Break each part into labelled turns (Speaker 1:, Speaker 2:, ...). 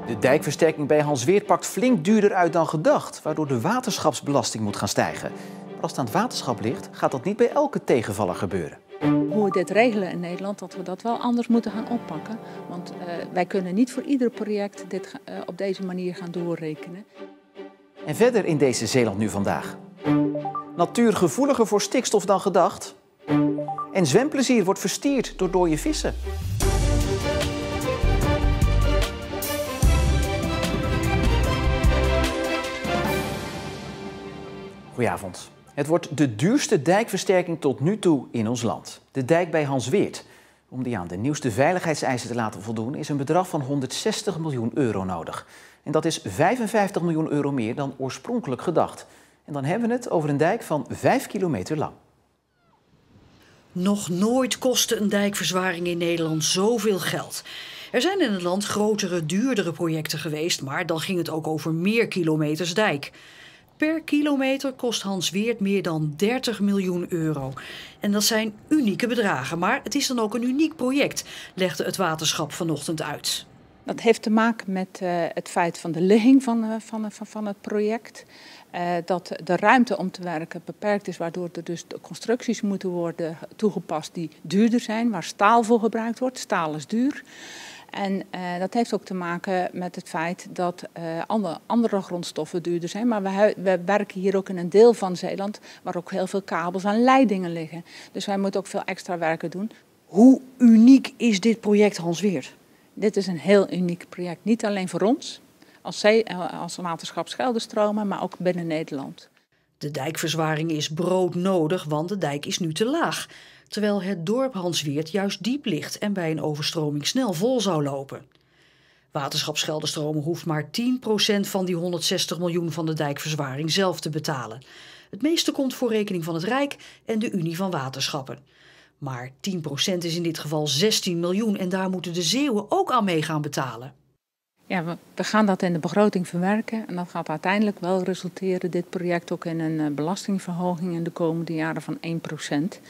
Speaker 1: De dijkversterking bij Hansweert pakt flink duurder uit dan gedacht, waardoor de waterschapsbelasting moet gaan stijgen. Maar als het aan het waterschap ligt, gaat dat niet bij elke tegenvaller gebeuren.
Speaker 2: Hoe we dit regelen in Nederland, dat we dat wel anders moeten gaan oppakken. Want wij kunnen niet voor ieder project dit op deze manier gaan doorrekenen.
Speaker 1: En verder in deze Zeeland nu vandaag. Natuur gevoeliger voor stikstof dan gedacht. En zwemplezier wordt verstierd door dode vissen. Goedenavond. Het wordt de duurste dijkversterking tot nu toe in ons land. De dijk bij Hansweert. Om die aan de nieuwste veiligheidseisen te laten voldoen is een bedrag van 160 miljoen euro nodig. En dat is 55 miljoen euro meer dan oorspronkelijk gedacht. En dan hebben we het over een dijk van 5 kilometer lang.
Speaker 3: Nog nooit kostte een dijkverzwaring in Nederland zoveel geld. Er zijn in het land grotere, duurdere projecten geweest, maar dan ging het ook over meer kilometers dijk. Per kilometer kost Hansweert meer dan 30 miljoen euro. En dat zijn unieke bedragen, maar het is dan ook een uniek project, legde het waterschap vanochtend uit.
Speaker 2: Dat heeft te maken met het feit van de ligging van het project. Dat de ruimte om te werken beperkt is, waardoor er dus de constructies moeten worden toegepast die duurder zijn, waar staal voor gebruikt wordt. Staal is duur. En dat heeft ook te maken met het feit dat andere grondstoffen duurder zijn. Maar we werken hier ook in een deel van Zeeland waar ook heel veel kabels en leidingen liggen. Dus wij moeten ook veel extra werken doen.
Speaker 3: Hoe uniek is dit project Hansweert?
Speaker 2: Dit is een heel uniek project. Niet alleen voor ons als waterschap Scheldestromen, maar ook binnen Nederland.
Speaker 3: De dijkverzwaring is broodnodig, want de dijk is nu te laag. Terwijl het dorp Hansweert juist diep ligt en bij een overstroming snel vol zou lopen. Waterschap Scheldestromen hoeft maar 10% van die 160 miljoen van de dijkverzwaring zelf te betalen. Het meeste komt voor rekening van het Rijk en de Unie van Waterschappen. Maar 10% is in dit geval 16 miljoen en daar moeten de Zeeuwen ook aan mee gaan betalen.
Speaker 2: Ja, we gaan dat in de begroting verwerken en dat gaat uiteindelijk wel resulteren, dit project, ook in een belastingverhoging in de komende jaren van 1%.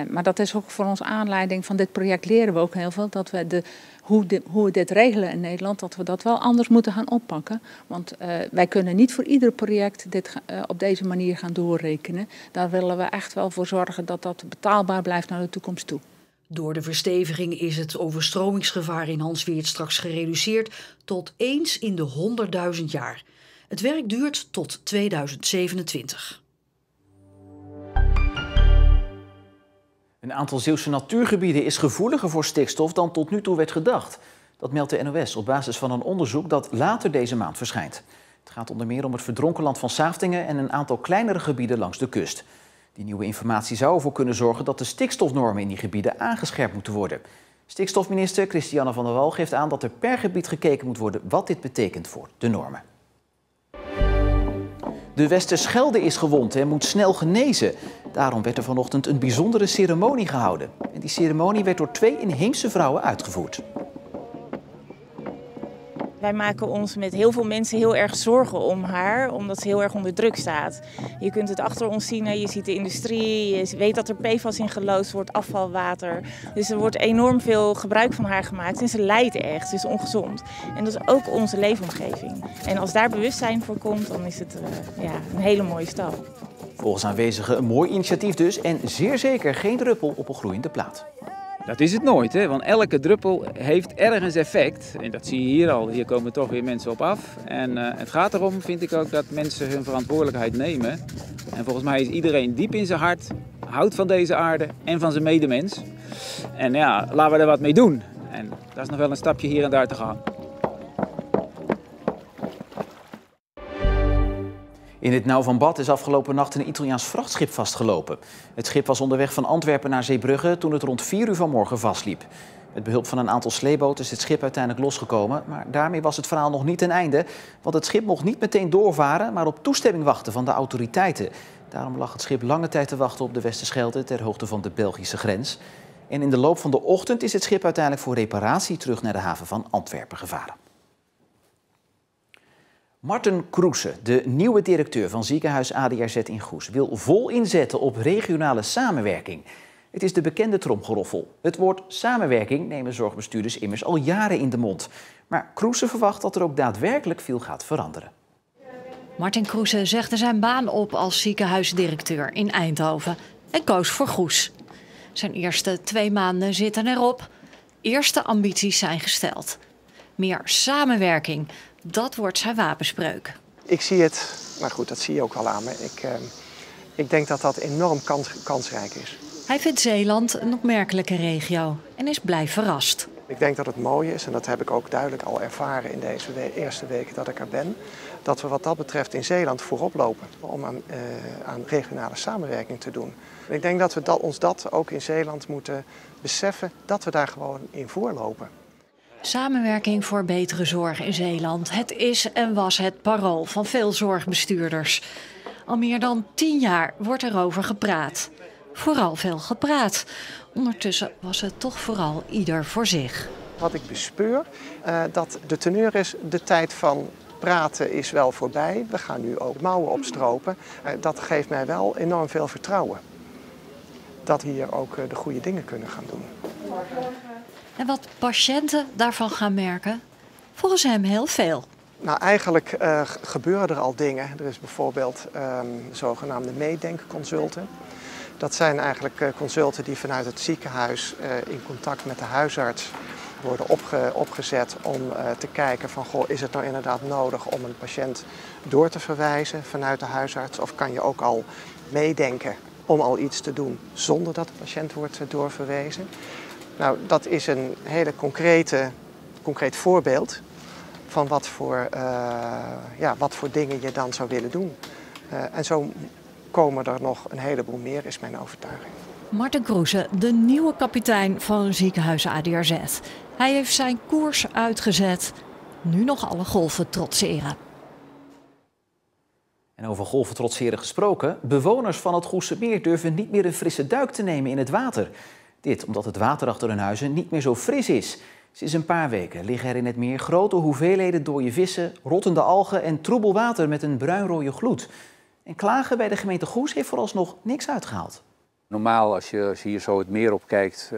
Speaker 2: Maar dat is ook voor ons aanleiding. Van dit project leren we ook heel veel. Dat we hoe we dit regelen in Nederland, dat we dat wel anders moeten gaan oppakken. Want wij kunnen niet voor ieder project dit op deze manier gaan doorrekenen. Daar willen we echt wel voor zorgen dat dat betaalbaar blijft naar de toekomst toe.
Speaker 3: Door de versteviging is het overstromingsgevaar in Hansweert straks gereduceerd tot eens in de 100.000 jaar. Het werk duurt tot 2027.
Speaker 1: Een aantal Zeeuwse natuurgebieden is gevoeliger voor stikstof dan tot nu toe werd gedacht. Dat meldt de NOS op basis van een onderzoek dat later deze maand verschijnt. Het gaat onder meer om het verdronken land van Saaftingen en een aantal kleinere gebieden langs de kust. Die nieuwe informatie zou ervoor kunnen zorgen dat de stikstofnormen in die gebieden aangescherpt moeten worden. Stikstofminister Christiane van der Wal geeft aan dat er per gebied gekeken moet worden wat dit betekent voor de normen. De Westerschelde is gewond en moet snel genezen. Daarom werd er vanochtend een bijzondere ceremonie gehouden. En die ceremonie werd door 2 inheemse vrouwen uitgevoerd.
Speaker 4: Wij maken ons met heel veel mensen heel erg zorgen om haar, omdat ze heel erg onder druk staat. Je kunt het achter ons zien, je ziet de industrie, je weet dat er PFAS in geloosd wordt, afvalwater. Dus er wordt enorm veel gebruik van haar gemaakt en ze lijdt echt, ze is ongezond. En dat is ook onze leefomgeving. En als daar bewustzijn voor komt, dan is het een hele mooie stap.
Speaker 1: Volgens aanwezigen een mooi initiatief dus en zeer zeker geen druppel op een gloeiende plaat.
Speaker 5: Dat is het nooit, hè? Want elke druppel heeft ergens effect. En dat zie je hier al. Hier komen toch weer mensen op af. En het gaat erom, vind ik ook, dat mensen hun verantwoordelijkheid nemen. En volgens mij is iedereen diep in zijn hart, houdt van deze aarde en van zijn medemens. En ja, laten we er wat mee doen. En dat is nog wel een stapje hier en daar te gaan.
Speaker 1: In het Nauw van Bad is afgelopen nacht een Italiaans vrachtschip vastgelopen. Het schip was onderweg van Antwerpen naar Zeebrugge toen het rond 4 uur vanmorgen vastliep. Met behulp van een aantal sleeboten is het schip uiteindelijk losgekomen. Maar daarmee was het verhaal nog niet ten einde. Want het schip mocht niet meteen doorvaren, maar op toestemming wachten van de autoriteiten. Daarom lag het schip lange tijd te wachten op de Westerschelde ter hoogte van de Belgische grens. En in de loop van de ochtend is het schip uiteindelijk voor reparatie terug naar de haven van Antwerpen gevaren. Marten Kroese, de nieuwe directeur van ziekenhuis ADRZ in Goes, wil vol inzetten op regionale samenwerking. Het is de bekende tromgeroffel. Het woord samenwerking nemen zorgbestuurders immers al jaren in de mond. Maar Kroese verwacht dat er ook daadwerkelijk veel gaat veranderen.
Speaker 3: Martin Kroese zegde zijn baan op als ziekenhuisdirecteur in Eindhoven en koos voor Goes. Zijn eerste 2 maanden zitten erop. Eerste ambities zijn gesteld. Meer samenwerking, dat wordt zijn wapenspreuk.
Speaker 6: Ik zie het, maar goed, dat zie je ook wel aan me. Ik denk dat dat enorm kansrijk is.
Speaker 3: Hij vindt Zeeland een opmerkelijke regio en is blij verrast.
Speaker 6: Ik denk dat het mooi is, en dat heb ik ook duidelijk al ervaren in deze eerste weken dat ik er ben, dat we wat dat betreft in Zeeland voorop lopen om aan regionale samenwerking te doen. En ik denk dat we ons dat ook in Zeeland moeten beseffen, dat we daar gewoon in voorlopen.
Speaker 3: Samenwerking voor betere zorg in Zeeland. Het is en was het parool van veel zorgbestuurders. Al meer dan 10 jaar wordt erover gepraat. Vooral veel gepraat. Ondertussen was het toch vooral ieder voor zich.
Speaker 6: Wat ik bespeur, dat de teneur is, de tijd van praten is wel voorbij. We gaan nu ook mouwen opstropen. Dat geeft mij wel enorm veel vertrouwen. Dat we hier ook de goede dingen kunnen gaan doen.
Speaker 3: En wat patiënten daarvan gaan merken? Volgens hem heel veel.
Speaker 6: Nou, eigenlijk gebeuren er al dingen. Er is bijvoorbeeld zogenaamde meedenkconsulten. Dat zijn eigenlijk consulten die vanuit het ziekenhuis in contact met de huisarts worden opgezet om te kijken van, goh, is het nou inderdaad nodig om een patiënt door te verwijzen vanuit de huisarts? Of kan je ook al meedenken om al iets te doen zonder dat de patiënt wordt doorverwezen? Nou, dat is een hele concreet voorbeeld van wat voor dingen je dan zou willen doen. En zo komen er nog een heleboel meer, is mijn overtuiging.
Speaker 3: Martin Kroese, de nieuwe kapitein van ziekenhuis ADRZ. Hij heeft zijn koers uitgezet. Nu nog alle golven trotseren.
Speaker 1: En over golven trotseren gesproken. Bewoners van het Goesemeer durven niet meer een frisse duik te nemen in het water. Dit omdat het water achter hun huizen niet meer zo fris is. Sinds een paar weken liggen er in het meer grote hoeveelheden dode vissen, rottende algen en troebel water met een bruinrode gloed. En klagen bij de gemeente Goes heeft vooralsnog niks uitgehaald.
Speaker 7: Normaal, als je hier zo het meer op kijkt,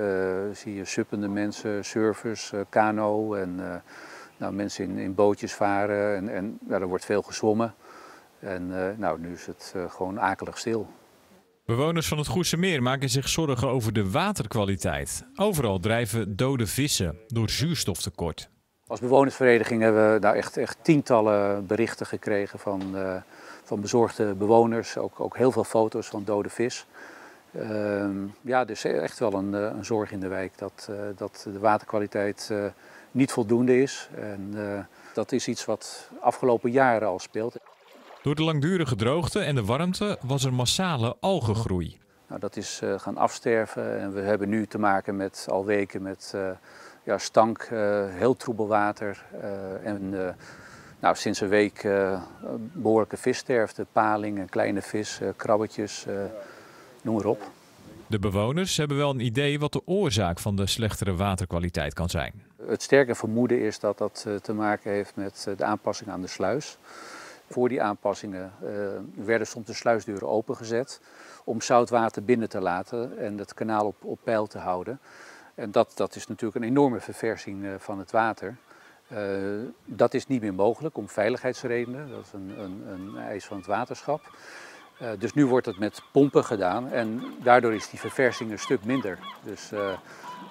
Speaker 7: zie je suppende mensen, surfers, kano en mensen in bootjes varen. En er wordt veel gezwommen. En nu is het gewoon akelig stil.
Speaker 8: Bewoners van het Goesemeer maken zich zorgen over de waterkwaliteit. Overal drijven dode vissen door zuurstoftekort.
Speaker 7: Als bewonersvereniging hebben we echt tientallen berichten gekregen van bezorgde bewoners. Ook heel veel foto's van dode vis. Dus echt wel een zorg in de wijk dat de waterkwaliteit niet voldoende is. En dat is iets wat afgelopen jaren al speelt.
Speaker 8: Door de langdurige droogte en de warmte was er massale algengroei.
Speaker 7: Nou, dat is gaan afsterven en we hebben nu te maken met al weken met stank, heel troebel water sinds een week behoorlijke vissterfte, paling, kleine vis, krabbetjes, noem maar op.
Speaker 8: De bewoners hebben wel een idee wat de oorzaak van de slechtere waterkwaliteit kan zijn.
Speaker 7: Het sterke vermoeden is dat dat te maken heeft met de aanpassing aan de sluis. Voor die aanpassingen werden soms de sluisdeuren opengezet om zoutwater binnen te laten en het kanaal op peil te houden. En dat is natuurlijk een enorme verversing van het water. Dat is niet meer mogelijk om veiligheidsredenen, dat is een eis van het waterschap. Dus nu wordt het met pompen gedaan en daardoor is die verversing een stuk minder. Dus we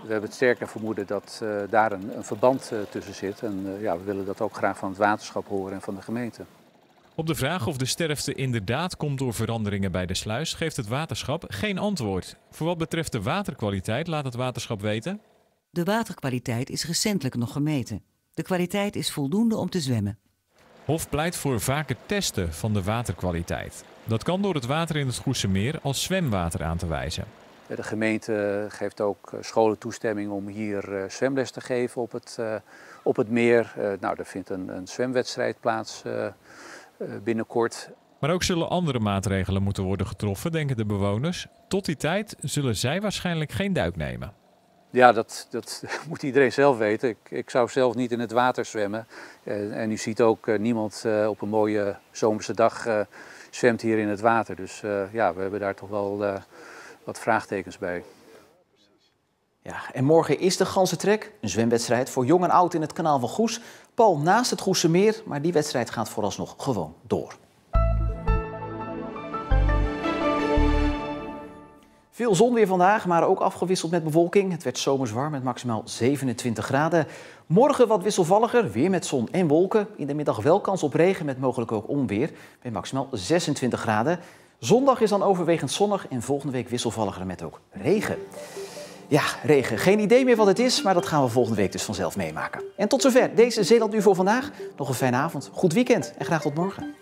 Speaker 7: hebben het sterke vermoeden dat daar een verband tussen zit. En we willen dat ook graag van het waterschap horen en van de gemeente.
Speaker 8: Op de vraag of de sterfte inderdaad komt door veranderingen bij de sluis geeft het waterschap geen antwoord. Voor wat betreft de waterkwaliteit laat het waterschap weten:
Speaker 9: de waterkwaliteit is recentelijk nog gemeten. De kwaliteit is voldoende om te zwemmen.
Speaker 8: Hof pleit voor vaker testen van de waterkwaliteit. Dat kan door het water in het Goesemeer als zwemwater aan te wijzen.
Speaker 7: De gemeente geeft ook scholen toestemming om hier zwemles te geven op het meer. Er vindt een zwemwedstrijd plaats binnenkort.
Speaker 8: Maar ook zullen andere maatregelen moeten worden getroffen, denken de bewoners. Tot die tijd zullen zij waarschijnlijk geen duik nemen.
Speaker 7: Ja, dat moet iedereen zelf weten. Ik zou zelf niet in het water zwemmen. En u ziet ook niemand op een mooie zomerse dag zwemt hier in het water. Dus we hebben daar toch wel wat vraagtekens bij.
Speaker 1: Ja, en morgen is de Ganzentrek, een zwemwedstrijd voor jong en oud in het kanaal van Goes. Pal naast het Goesemeer, maar die wedstrijd gaat vooralsnog gewoon door. Veel zon weer vandaag, maar ook afgewisseld met bewolking. Het werd zomers warm met maximaal 27 graden. Morgen wat wisselvalliger, weer met zon en wolken. In de middag wel kans op regen met mogelijk ook onweer, met maximaal 26 graden. Zondag is dan overwegend zonnig en volgende week wisselvalliger met ook regen. Ja, regen. Geen idee meer wat het is, maar dat gaan we volgende week dus vanzelf meemaken. En tot zover deze Zeeland Nu voor vandaag. Nog een fijne avond, goed weekend en graag tot morgen.